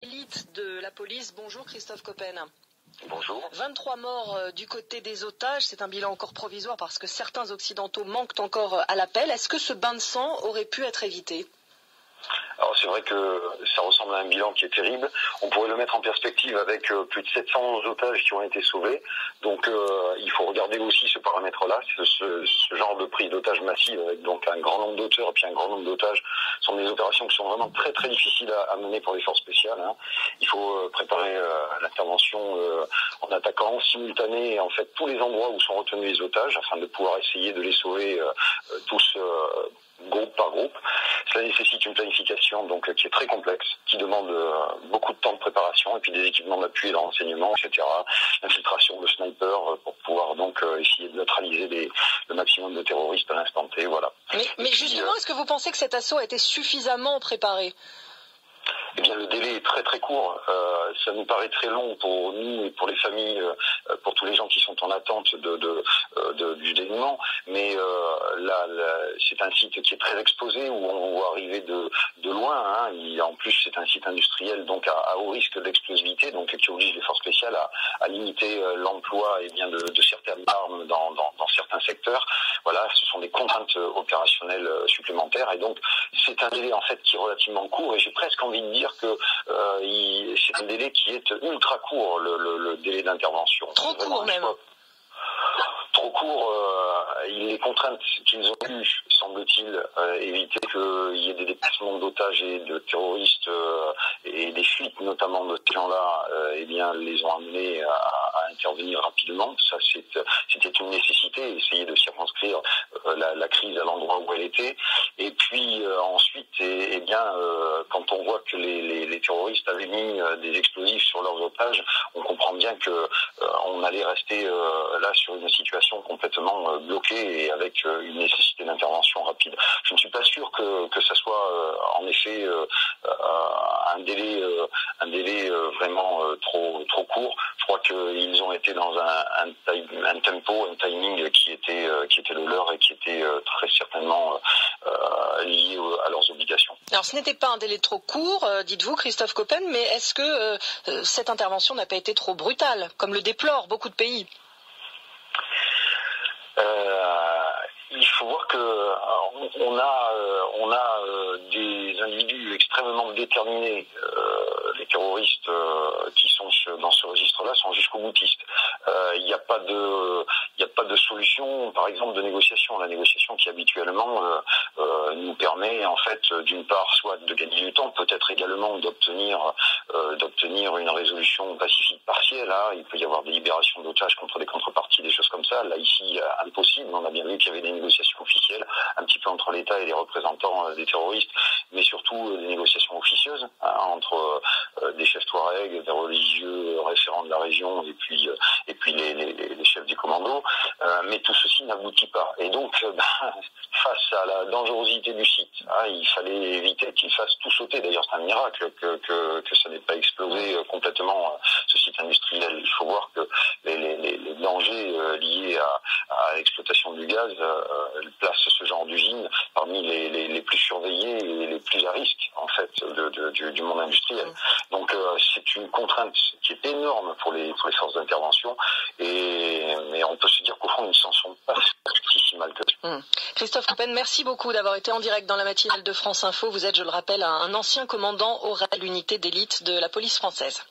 Élite de la police, bonjour Christophe Coppen. Bonjour. 23 morts du côté des otages, c'est un bilan encore provisoire parce que certains occidentaux manquent encore à l'appel. Est-ce que ce bain de sang aurait pu être évité ? Alors c'est vrai que ça ressemble à un bilan qui est terrible. On pourrait le mettre en perspective avec plus de 700 otages qui ont été sauvés. Donc il faut regarder aussi ce paramètre-là, ce genre de prise d'otages massive avec donc un grand nombre d'auteurs et puis un grand nombre d'otages sont des opérations qui sont vraiment très très difficiles à mener pour les forces spéciales. Il faut préparer l'intervention en attaquant en simultané en fait tous les endroits où sont retenus les otages afin de pouvoir essayer de les sauver tous groupe par groupe. Cela nécessite une planification donc qui est très complexe, qui demande beaucoup de temps de préparation et puis des équipements d'appui et de renseignement, etc. L'infiltration de snipers pour pouvoir donc essayer de neutraliser le maximum de terroristes à l'instant T. Voilà. Mais justement, est-ce que vous pensez que cet assaut a été suffisamment préparé ? Eh bien, le délai est très très court. Ça nous paraît très long pour nous et pour les familles, pour tous les gens qui sont en attente du dénouement. Mais là, c'est un site qui est très exposé où on voit arriver de loin. En plus, c'est un site industriel donc à haut risque d'explosivité, donc qui oblige les forces spéciales à limiter l'emploi de certaines armes dans certains secteurs. Voilà, ce sont des contraintes opérationnelles supplémentaires et donc c'est un délai en fait qui est relativement court et j'ai presque envie de dire que c'est un délai qui est ultra court, le délai d'intervention. Trop court même. Trop court, les contraintes qu'ils ont eues, semble-t-il, éviter qu'il y ait des déplacements d'otages et de terroristes et des fuites notamment de ces gens-là, les ont amenés à intervenir rapidement. Ça, c'était une nécessité, essayer de circonscrire la crise à l'endroit où elle était. Et puis ensuite, quand on voit que les terroristes avaient mis des explosifs sur leurs otages, on comprend bien que on allait rester là sur une situation complètement bloquée et avec une nécessité d'intervention rapide. Je ne suis pas sûr que ça soit en effet un délai vraiment trop court. Je crois qu'ils ont été dans un tempo, un timing qui était le leur et qui était très certainement lié à leurs obligations. Alors ce n'était pas un délai trop court, dites-vous Christophe Coppen, mais est-ce que cette intervention n'a pas été trop brutale, comme le déplorent beaucoup de pays ? Il faut voir que on a des individus extrêmement déterminés. Les terroristes qui sont dans ce registre-là sont jusqu'au boutistes. Il n'y a pas de solution, par exemple, de négociation. La négociation qui habituellement nous permet en fait d'une part soit de gagner du temps, peut-être également d'obtenir une résolution pacifique partielle. Il peut y avoir des libérations d'otages contre des contreparties, des choses comme ça. Là ici, impossible. On a bien vu qu'il y avait des négociations officielles, un petit peu entre l'État et les représentants des terroristes, mais surtout des négociations officieuses entre des chefs touaregs, des religieux référents de la région et puis les chefs du commando. Mais tout ceci n'aboutit pas. Et donc, face à la dangerosité du site, il fallait éviter qu'il fasse tout sauter. D'ailleurs, c'est un miracle que ça n'ait pas explosé complètement ce site industriel. Il faut voir que les dangers liés à l'exploitation du gaz placent ce genre d'usine parmi les plus surveillés et les plus à risque en fait du monde industriel. Donc c'est une contrainte qui est énorme pour les forces d'intervention mais on peut se dire qu'au fond ils ne s'en sont pas si mal que ça. Christophe Coppen, merci beaucoup d'avoir été en direct dans la matinale de France Info. Vous êtes, je le rappelle, un ancien commandant au RAID, l'unité d'élite de la police française.